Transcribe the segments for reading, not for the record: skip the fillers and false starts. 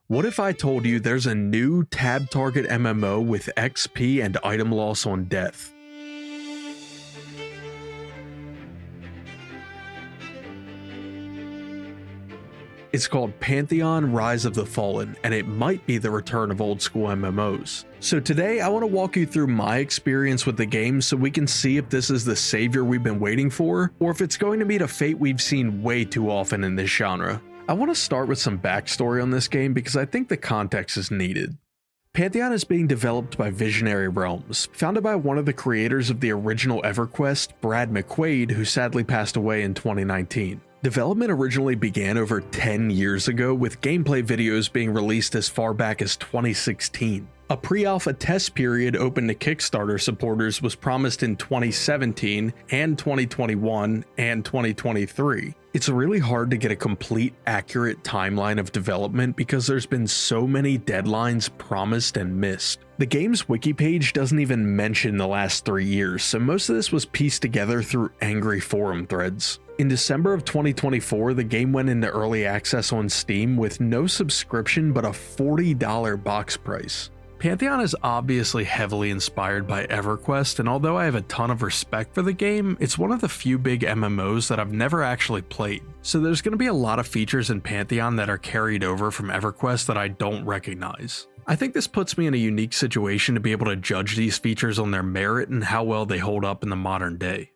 What if I told you there's a new tab target MMO with XP and item loss on death? It's called Pantheon: Rise of the Fallen, and it might be the return of old school MMOs. So today I want to walk you through my experience with the game so we can see if this is the savior we've been waiting for, or if it's going to meet a fate we've seen way too often in this genre. I want to start with some backstory on this game because I think the context is needed. Pantheon is being developed by Visionary Realms, founded by one of the creators of the original EverQuest, Brad McQuaid, who sadly passed away in 2019. Development originally began over 10 years ago, with gameplay videos being released as far back as 2016. A pre-alpha test period open to Kickstarter supporters was promised in 2017 and 2021 and 2023. It's really hard to get a complete, accurate timeline of development because there's been so many deadlines promised and missed. The game's wiki page doesn't even mention the last 3 years, so most of this was pieced together through angry forum threads. In December of 2024, the game went into early access on Steam with no subscription but a $40 box price. Pantheon is obviously heavily inspired by EverQuest, and although I have a ton of respect for the game, it's one of the few big MMOs that I've never actually played. So there's going to be a lot of features in Pantheon that are carried over from EverQuest that I don't recognize. I think this puts me in a unique situation to be able to judge these features on their merit and how well they hold up in the modern day.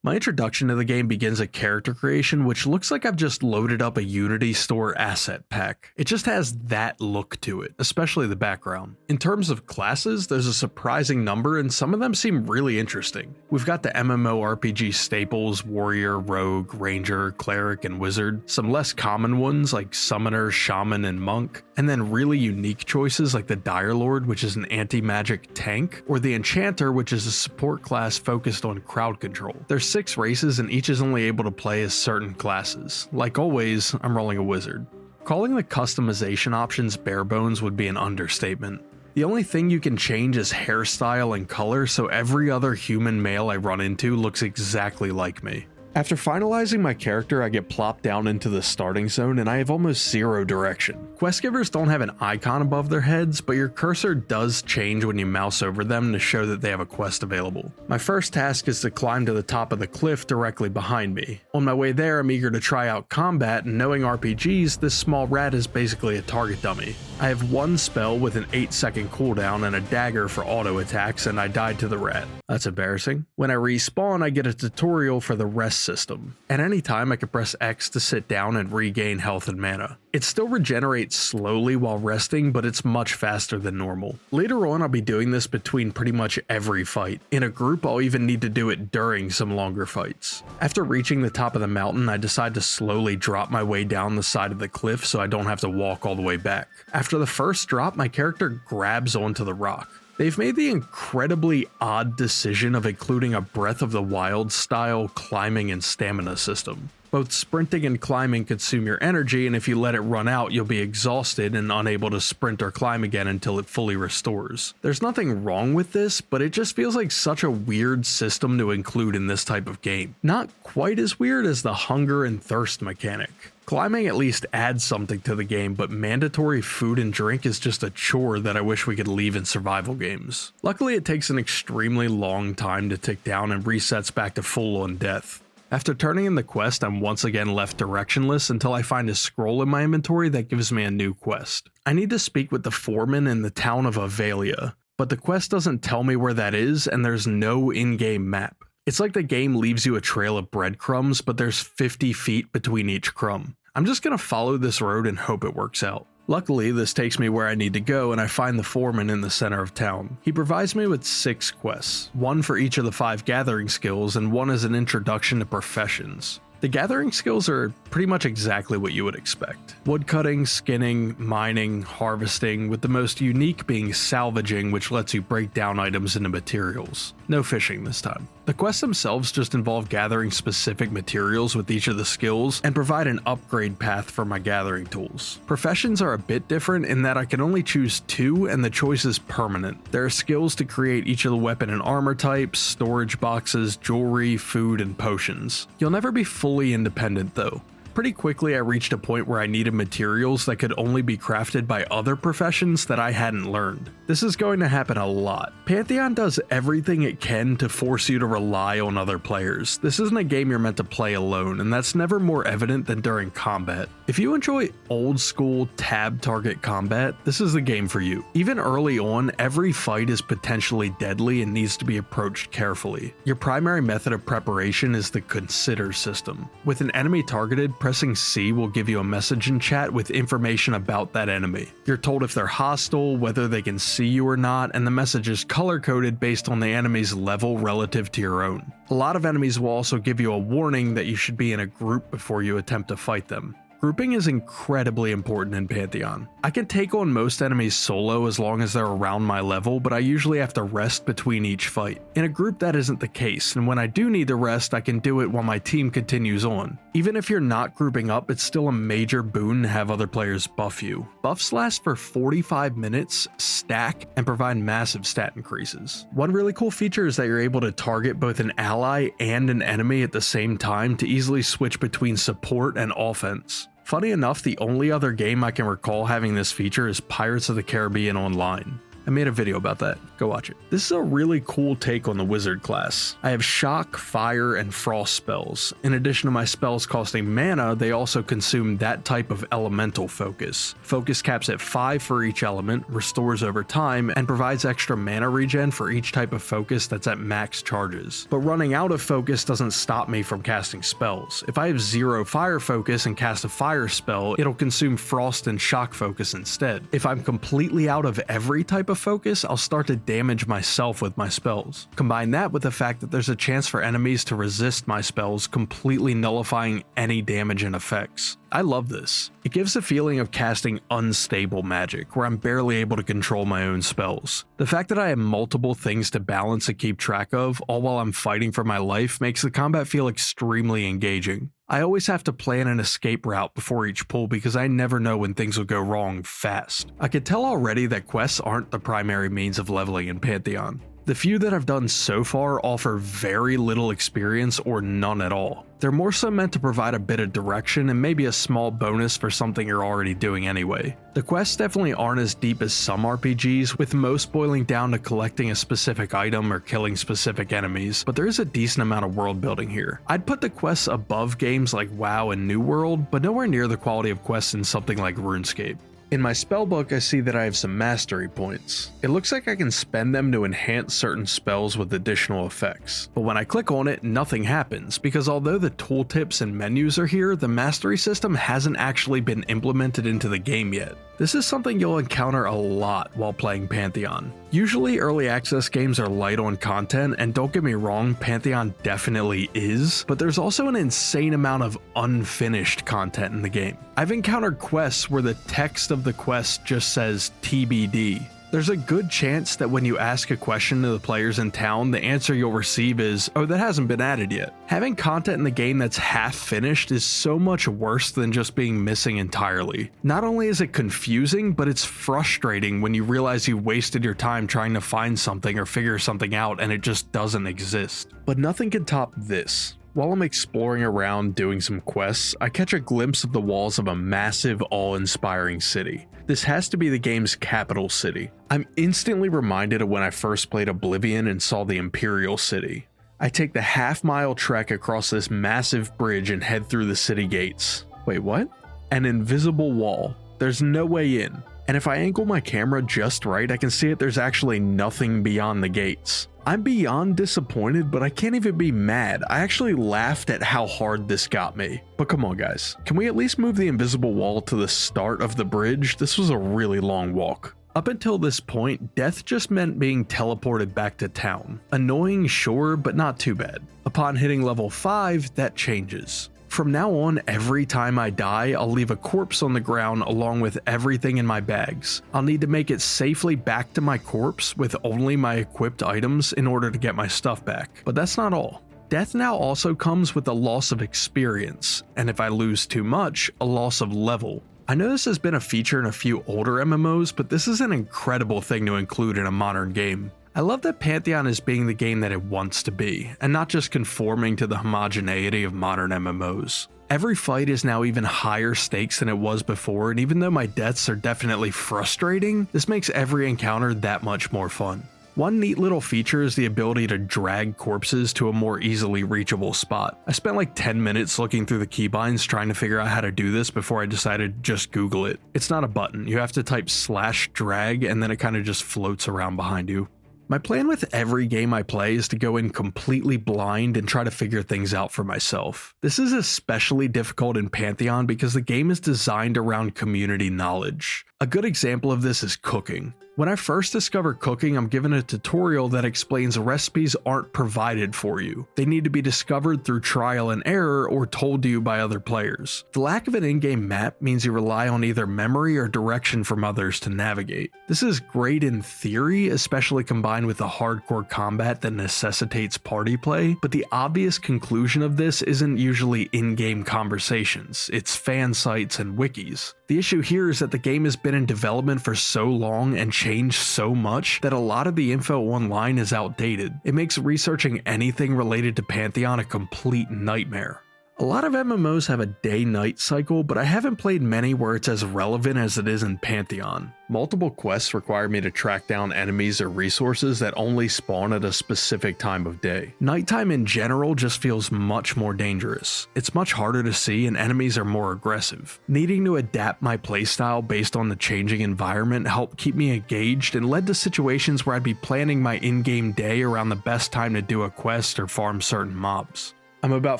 My introduction to the game begins at character creation, which looks like I've just loaded up a Unity Store asset pack. It just has that look to it, especially the background. In terms of classes, there's a surprising number and some of them seem really interesting. We've got the MMORPG staples: Warrior, Rogue, Ranger, Cleric, and Wizard, some less common ones like Summoner, Shaman, and Monk, and then really unique choices like the Dire Lord, which is an anti-magic tank, or the Enchanter, which is a support class focused on crowd control. There's 6 races and each is only able to play as certain classes. Like always, I'm rolling a wizard. Calling the customization options bare bones would be an understatement. The only thing you can change is hairstyle and color, so every other human male I run into looks exactly like me. After finalizing my character, I get plopped down into the starting zone and I have almost zero direction. Quest givers don't have an icon above their heads, but your cursor does change when you mouse over them to show that they have a quest available. My first task is to climb to the top of the cliff directly behind me. On my way there, I'm eager to try out combat, and knowing RPGs, this small rat is basically a target dummy. I have one spell with an 8-second cooldown and a dagger for auto attacks, and I died to the rat. That's embarrassing. When I respawn, I get a tutorial for the rest system. At any time, I can press X to sit down and regain health and mana. It still regenerates slowly while resting, but it's much faster than normal. Later on, I'll be doing this between pretty much every fight. In a group, I'll even need to do it during some longer fights. After reaching the top of the mountain, I decide to slowly drop my way down the side of the cliff so I don't have to walk all the way back. After the first drop, my character grabs onto the rock. They've made the incredibly odd decision of including a Breath of the Wild style climbing and stamina system. Both sprinting and climbing consume your energy, and if you let it run out, you'll be exhausted and unable to sprint or climb again until it fully restores. There's nothing wrong with this, but it just feels like such a weird system to include in this type of game. Not quite as weird as the hunger and thirst mechanic. Climbing at least adds something to the game, but mandatory food and drink is just a chore that I wish we could leave in survival games. Luckily, it takes an extremely long time to tick down and resets back to full on death. After turning in the quest, I'm once again left directionless until I find a scroll in my inventory that gives me a new quest. I need to speak with the foreman in the town of Avelia, but the quest doesn't tell me where that is and there's no in-game map. It's like the game leaves you a trail of breadcrumbs, but there's 50 feet between each crumb. I'm just gonna follow this road and hope it works out. Luckily, this takes me where I need to go and I find the foreman in the center of town. He provides me with 6 quests, one for each of the 5 gathering skills and one as an introduction to professions. The gathering skills are pretty much exactly what you would expect. Woodcutting, skinning, mining, harvesting, with the most unique being salvaging, which lets you break down items into materials. No fishing this time. The quests themselves just involve gathering specific materials with each of the skills and provide an upgrade path for my gathering tools. Professions are a bit different in that I can only choose 2 and the choice is permanent. There are skills to create each of the weapon and armor types, storage boxes, jewelry, food, and potions. You'll never be fully independent though. pretty quickly I reached a point where I needed materials that could only be crafted by other professions that I hadn't learned. This is going to happen a lot. Pantheon does everything it can to force you to rely on other players. This isn't a game you're meant to play alone, and that's never more evident than during combat. If you enjoy old school tab target combat, this is the game for you. Even early on, every fight is potentially deadly and needs to be approached carefully. Your primary method of preparation is the consider system. With an enemy targeted, pressing C will give you a message in chat with information about that enemy. You're told if they're hostile, whether they can see you or not, and the message is color-coded based on the enemy's level relative to your own. A lot of enemies will also give you a warning that you should be in a group before you attempt to fight them. Grouping is incredibly important in Pantheon. I can take on most enemies solo as long as they're around my level, but I usually have to rest between each fight. In a group that isn't the case, and when I do need to rest, I can do it while my team continues on. Even if you're not grouping up, it's still a major boon to have other players buff you. Buffs last for 45 minutes, stack, and provide massive stat increases. One really cool feature is that you're able to target both an ally and an enemy at the same time to easily switch between support and offense. Funny enough, the only other game I can recall having this feature is Pirates of the Caribbean Online. I made a video about that, go watch it. This is a really cool take on the wizard class. I have shock, fire, and frost spells. In addition to my spells costing mana, they also consume that type of elemental focus. Focus caps at 5 for each element, restores over time, and provides extra mana regen for each type of focus that's at max charges. But running out of focus doesn't stop me from casting spells. If I have 0 fire focus and cast a fire spell, it'll consume frost and shock focus instead. If I'm completely out of every type of focus, I'll start to damage myself with my spells. Combine that with the fact that there's a chance for enemies to resist my spells, completely nullifying any damage and effects. I love this. It gives a feeling of casting unstable magic, where I'm barely able to control my own spells. The fact that I have multiple things to balance and keep track of, all while I'm fighting for my life, makes the combat feel extremely engaging. I always have to plan an escape route before each pull because I never know when things will go wrong fast. I can tell already that quests aren't the primary means of leveling in Pantheon. The few that I've done so far offer very little experience or none at all. They're more so meant to provide a bit of direction and maybe a small bonus for something you're already doing anyway. The quests definitely aren't as deep as some RPGs, with most boiling down to collecting a specific item or killing specific enemies, but there is a decent amount of world building here. I'd put the quests above games like WoW and New World, but nowhere near the quality of quests in something like RuneScape. In my spellbook, I see that I have some mastery points. It looks like I can spend them to enhance certain spells with additional effects. But when I click on it, nothing happens, because although the tooltips and menus are here, the mastery system hasn't actually been implemented into the game yet. This is something you'll encounter a lot while playing Pantheon. Usually early access games are light on content, and don't get me wrong, Pantheon definitely is, but there's also an insane amount of unfinished content in the game. I've encountered quests where the text of the quest just says TBD. There's a good chance that when you ask a question to the players in town, the answer you'll receive is, "Oh, that hasn't been added yet." Having content in the game that's half finished is so much worse than just being missing entirely. Not only is it confusing, but it's frustrating when you realize you wasted your time trying to find something or figure something out and it just doesn't exist. But nothing can top this. While I'm exploring around doing some quests, I catch a glimpse of the walls of a massive, awe-inspiring city. This has to be the game's capital city. I'm instantly reminded of when I first played Oblivion and saw the Imperial City. I take the half-mile trek across this massive bridge and head through the city gates. Wait, what? An invisible wall. There's no way in. And if I angle my camera just right, I can see that there's actually nothing beyond the gates. I'm beyond disappointed, but I can't even be mad. I actually laughed at how hard this got me. But come on guys, can we at least move the invisible wall to the start of the bridge? This was a really long walk. Up until this point, death just meant being teleported back to town. Annoying, sure, but not too bad. Upon hitting level 5, that changes. From now on, every time I die, I'll leave a corpse on the ground along with everything in my bags. I'll need to make it safely back to my corpse with only my equipped items in order to get my stuff back. But that's not all. Death now also comes with a loss of experience, and if I lose too much, a loss of level. I know this has been a feature in a few older MMOs, but this is an incredible thing to include in a modern game. I love that Pantheon is being the game that it wants to be, and not just conforming to the homogeneity of modern MMOs. Every fight is now even higher stakes than it was before, and even though my deaths are definitely frustrating, this makes every encounter that much more fun. One neat little feature is the ability to drag corpses to a more easily reachable spot. I spent like 10 minutes looking through the keybinds trying to figure out how to do this before I decided to just Google it. It's not a button, you have to type /drag and then it kind of just floats around behind you. My plan with every game I play is to go in completely blind and try to figure things out for myself. This is especially difficult in Pantheon because the game is designed around community knowledge. A good example of this is cooking. When I first discover cooking, I'm given a tutorial that explains recipes aren't provided for you. They need to be discovered through trial and error or told to you by other players. The lack of an in-game map means you rely on either memory or direction from others to navigate. This is great in theory, especially combined with the hardcore combat that necessitates party play, but the obvious conclusion of this isn't usually in-game conversations, it's fan sites and wikis. The issue here is that the game has been in development for so long and changed so much that a lot of the info online is outdated. It makes researching anything related to Pantheon a complete nightmare. A lot of MMOs have a day-night cycle, but I haven't played many where it's as relevant as it is in Pantheon. Multiple quests require me to track down enemies or resources that only spawn at a specific time of day. Nighttime in general just feels much more dangerous. It's much harder to see and enemies are more aggressive. Needing to adapt my playstyle based on the changing environment helped keep me engaged and led to situations where I'd be planning my in-game day around the best time to do a quest or farm certain mobs. I'm about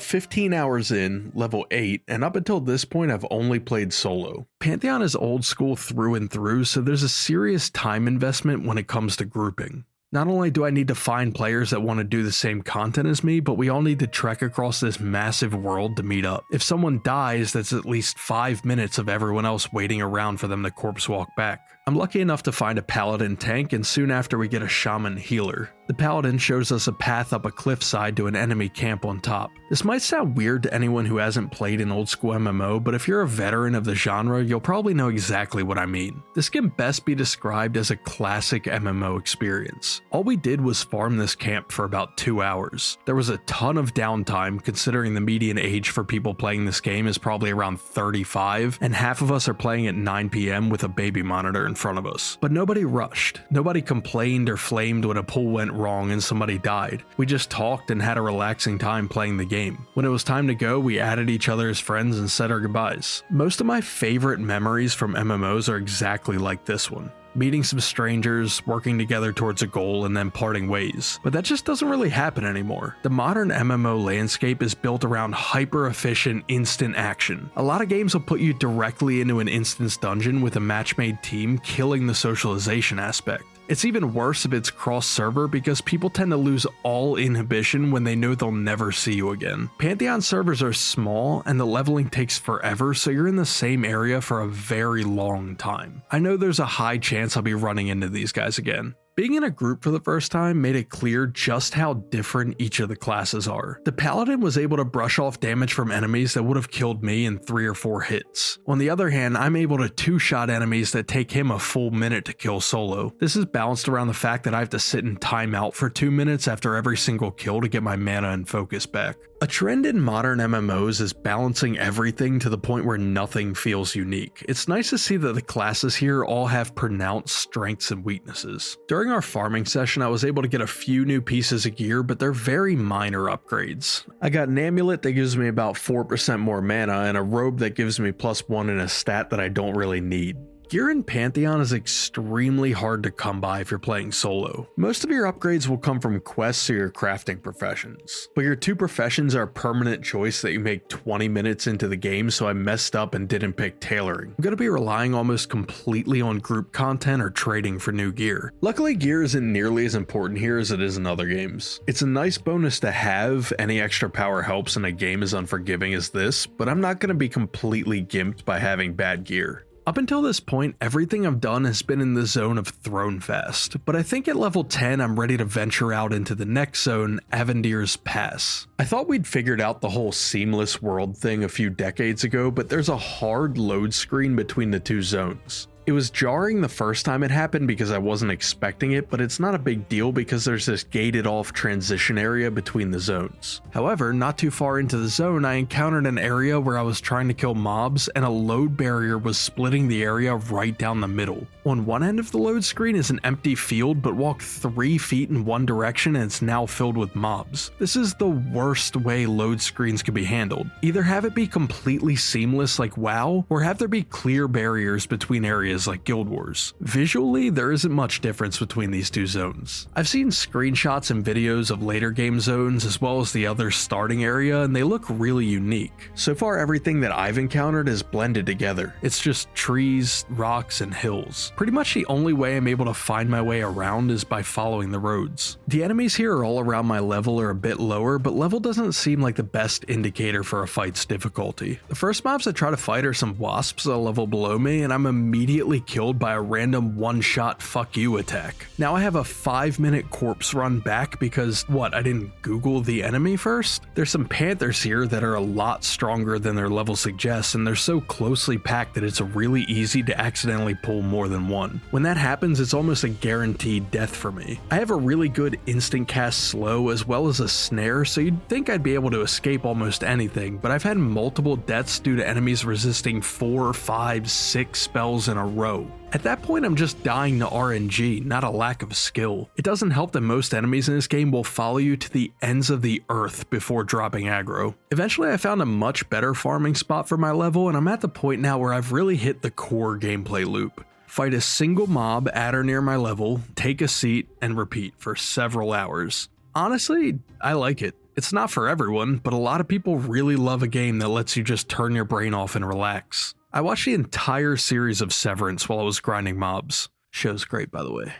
15 hours in, level 8, and up until this point I've only played solo. Pantheon is old school through and through, so there's a serious time investment when it comes to grouping. Not only do I need to find players that want to do the same content as me, but we all need to trek across this massive world to meet up. If someone dies, that's at least 5 minutes of everyone else waiting around for them to corpse walk back. I'm lucky enough to find a paladin tank, and soon after we get a shaman healer. The paladin shows us a path up a cliffside to an enemy camp on top. This might sound weird to anyone who hasn't played an old school MMO, but if you're a veteran of the genre, you'll probably know exactly what I mean. This can best be described as a classic MMO experience. All we did was farm this camp for about 2 hours. There was a ton of downtime considering the median age for people playing this game is probably around 35, and half of us are playing at 9 PM with a baby monitor in front of us. But nobody rushed. Nobody complained or flamed when a pull went wrong and somebody died. We just talked and had a relaxing time playing the game. When it was time to go, we added each other as friends and said our goodbyes. Most of my favorite memories from MMOs are exactly like this one. Meeting some strangers, working together towards a goal, and then parting ways. But that just doesn't really happen anymore. The modern MMO landscape is built around hyper-efficient, instant action. A lot of games will put you directly into an instance dungeon with a match-made team, killing the socialization aspect. It's even worse if it's cross-server because people tend to lose all inhibition when they know they'll never see you again. Pantheon servers are small and the leveling takes forever, so you're in the same area for a very long time. I know there's a high chance I'll be running into these guys again. Being in a group for the first time made it clear just how different each of the classes are. The Paladin was able to brush off damage from enemies that would have killed me in 3 or 4 hits. On the other hand, I'm able to 2-shot enemies that take him a full minute to kill solo. This is balanced around the fact that I have to sit in timeout for 2 minutes after every single kill to get my mana and focus back. A trend in modern MMOs is balancing everything to the point where nothing feels unique. It's nice to see that the classes here all have pronounced strengths and weaknesses. During our farming session, I was able to get a few new pieces of gear, but they're very minor upgrades. I got an amulet that gives me about 4% more mana and a robe that gives me +1 in a stat that I don't really need. Gear in Pantheon is extremely hard to come by if you're playing solo. Most of your upgrades will come from quests or your crafting professions, but your 2 professions are a permanent choice that you make 20 minutes into the game, so I messed up and didn't pick tailoring. I'm going to be relying almost completely on group content or trading for new gear. Luckily, gear isn't nearly as important here as it is in other games. It's a nice bonus to have, any extra power helps in a game as unforgiving as this, but I'm not going to be completely gimped by having bad gear. Up until this point, everything I've done has been in the zone of Thronefest, but I think at level 10 I'm ready to venture out into the next zone, Avendir's Pass. I thought we'd figured out the whole seamless world thing a few decades ago, but there's a hard load screen between the 2 zones. It was jarring the first time it happened because I wasn't expecting it, but it's not a big deal because there's this gated off transition area between the zones. However, not too far into the zone, I encountered an area where I was trying to kill mobs and a load barrier was splitting the area right down the middle. On one end of the load screen is an empty field, but walk 3 feet in one direction and it's now filled with mobs. This is the worst way load screens can be handled. Either have it be completely seamless like WoW, or have there be clear barriers between areas like Guild Wars. Visually, there isn't much difference between these two zones. I've seen screenshots and videos of later game zones as well as the other starting area, and they look really unique. So far, everything that I've encountered is blended together. It's just trees, rocks, and hills. Pretty much the only way I'm able to find my way around is by following the roads. The enemies here are all around my level or a bit lower, but level doesn't seem like the best indicator for a fight's difficulty. The first mobs I try to fight are some wasps a level below me, and I'm immediately killed by a random one-shot fuck you attack. Now I have a 5-minute corpse run back because, what, I didn't Google the enemy first? There's some panthers here that are a lot stronger than their level suggests, and they're so closely packed that it's really easy to accidentally pull more than one. When that happens, it's almost a guaranteed death for me. I have a really good instant cast slow as well as a snare, so you'd think I'd be able to escape almost anything, but I've had multiple deaths due to enemies resisting 4, 5, 6 spells in a row. At that point, I'm just dying to RNG, not a lack of skill. It doesn't help that most enemies in this game will follow you to the ends of the earth before dropping aggro. Eventually, I found a much better farming spot for my level, and I'm at the point now where I've really hit the core gameplay loop. Fight a single mob at or near my level, take a seat, and repeat for several hours. Honestly, I like it. It's not for everyone, but a lot of people really love a game that lets you just turn your brain off and relax. I watched the entire series of Severance while I was grinding mobs. Show's great, by the way.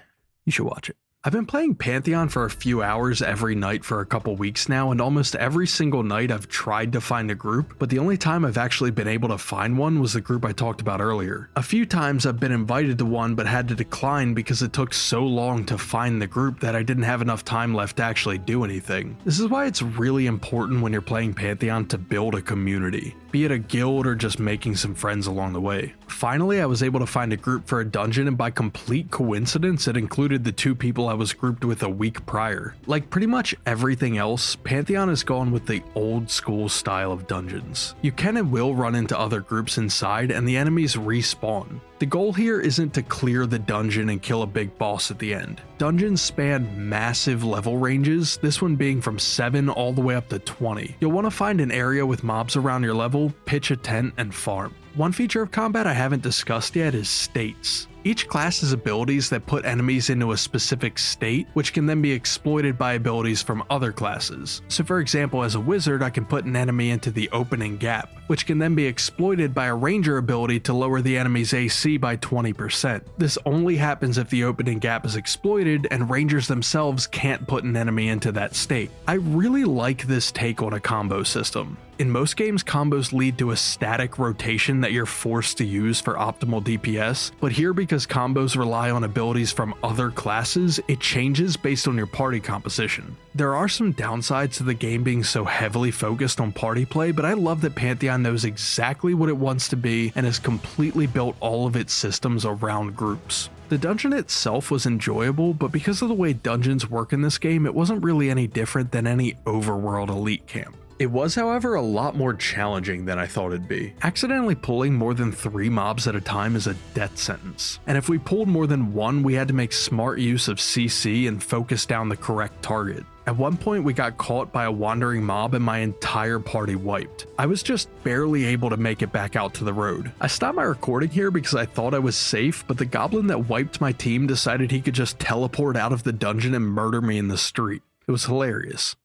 You should watch it. I've been playing Pantheon for a few hours every night for a couple weeks now, and almost every single night I've tried to find a group, but the only time I've actually been able to find one was the group I talked about earlier. A few times I've been invited to one but had to decline because it took so long to find the group that I didn't have enough time left to actually do anything. This is why it's really important when you're playing Pantheon to build a community, be it a guild or just making some friends along the way. Finally, I was able to find a group for a dungeon, and by complete coincidence, it included the 2 people I was grouped with a week prior. Like pretty much everything else, Pantheon has gone with the old school style of dungeons. You can and will run into other groups inside, and the enemies respawn. The goal here isn't to clear the dungeon and kill a big boss at the end. Dungeons span massive level ranges, this one being from 7 all the way up to 20. You'll want to find an area with mobs around your level, pitch a tent, and farm. One feature of combat I haven't discussed yet is states. Each class has abilities that put enemies into a specific state, which can then be exploited by abilities from other classes. So for example, as a wizard, I can put an enemy into the opening gap, which can then be exploited by a ranger ability to lower the enemy's AC by 20%. This only happens if the opening gap is exploited and rangers themselves can't put an enemy into that state. I really like this take on a combo system. In most games, combos lead to a static rotation that you're forced to use for optimal DPS, but here, because combos rely on abilities from other classes, it changes based on your party composition. There are some downsides to the game being so heavily focused on party play, but I love that Pantheon knows exactly what it wants to be and has completely built all of its systems around groups. The dungeon itself was enjoyable, but because of the way dungeons work in this game, it wasn't really any different than any overworld elite camp. It was, however, a lot more challenging than I thought it'd be. Accidentally pulling more than 3 mobs at a time is a death sentence, and if we pulled more than 1, we had to make smart use of CC and focus down the correct target. At one point, we got caught by a wandering mob and my entire party wiped. I was just barely able to make it back out to the road. I stopped my recording here because I thought I was safe, but the goblin that wiped my team decided he could just teleport out of the dungeon and murder me in the street. It was hilarious.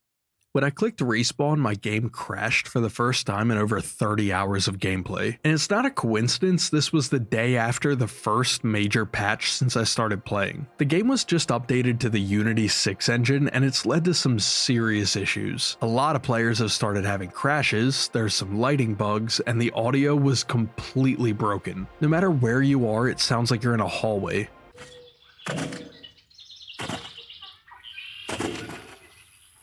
When I clicked respawn, my game crashed for the first time in over 30 hours of gameplay. And it's not a coincidence, this was the day after the first major patch since I started playing. The game was just updated to the Unity 6 engine, and it's led to some serious issues. A lot of players have started having crashes, there's some lighting bugs, and the audio was completely broken. No matter where you are, it sounds like you're in a hallway.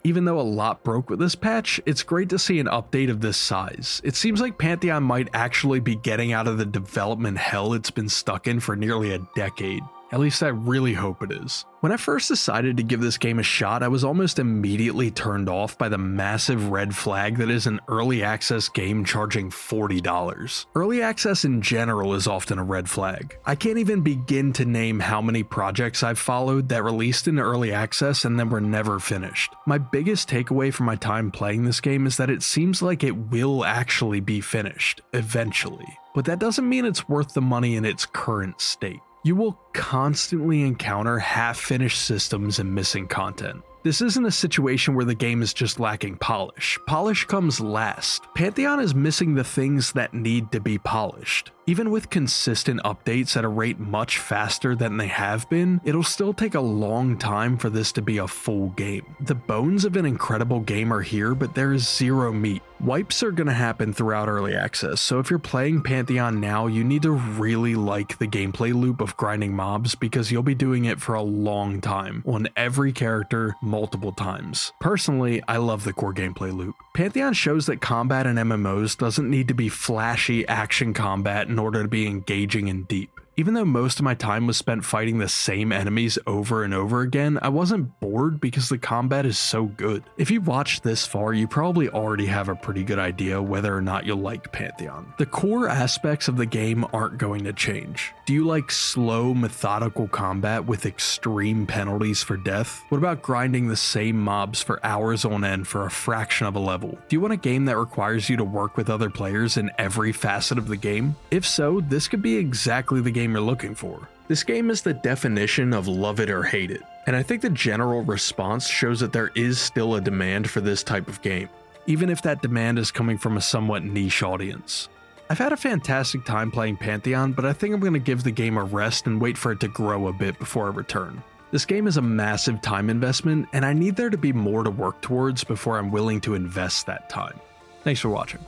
Even though a lot broke with this patch, it's great to see an update of this size. It seems like Pantheon might actually be getting out of the development hell it's been stuck in for nearly a decade. At least I really hope it is. When I first decided to give this game a shot, I was almost immediately turned off by the massive red flag that is an early access game charging $40. Early access in general is often a red flag. I can't even begin to name how many projects I've followed that released in early access and then were never finished. My biggest takeaway from my time playing this game is that it seems like it will actually be finished, eventually. But that doesn't mean it's worth the money in its current state. You will constantly encounter half-finished systems and missing content. This isn't a situation where the game is just lacking polish. Polish comes last. Pantheon is missing the things that need to be polished. Even with consistent updates at a rate much faster than they have been, it'll still take a long time for this to be a full game. The bones of an incredible game are here, but there is zero meat. Wipes are going to happen throughout early access, so if you're playing Pantheon now, you need to really like the gameplay loop of grinding mobs because you'll be doing it for a long time, on every character, multiple times. Personally, I love the core gameplay loop. Pantheon shows that combat in MMOs doesn't need to be flashy action combat in order to be engaging and deep. Even though most of my time was spent fighting the same enemies over and over again, I wasn't bored because the combat is so good. If you've watched this far, you probably already have a pretty good idea whether or not you'll like Pantheon. The core aspects of the game aren't going to change. Do you like slow, methodical combat with extreme penalties for death? What about grinding the same mobs for hours on end for a fraction of a level? Do you want a game that requires you to work with other players in every facet of the game? If so, this could be exactly the game you're looking for. This game is the definition of love it or hate it, and I think the general response shows that there is still a demand for this type of game, even if that demand is coming from a somewhat niche audience. I've had a fantastic time playing Pantheon, but I think I'm going to give the game a rest and wait for it to grow a bit before I return. This game is a massive time investment, and I need there to be more to work towards before I'm willing to invest that time. Thanks for watching.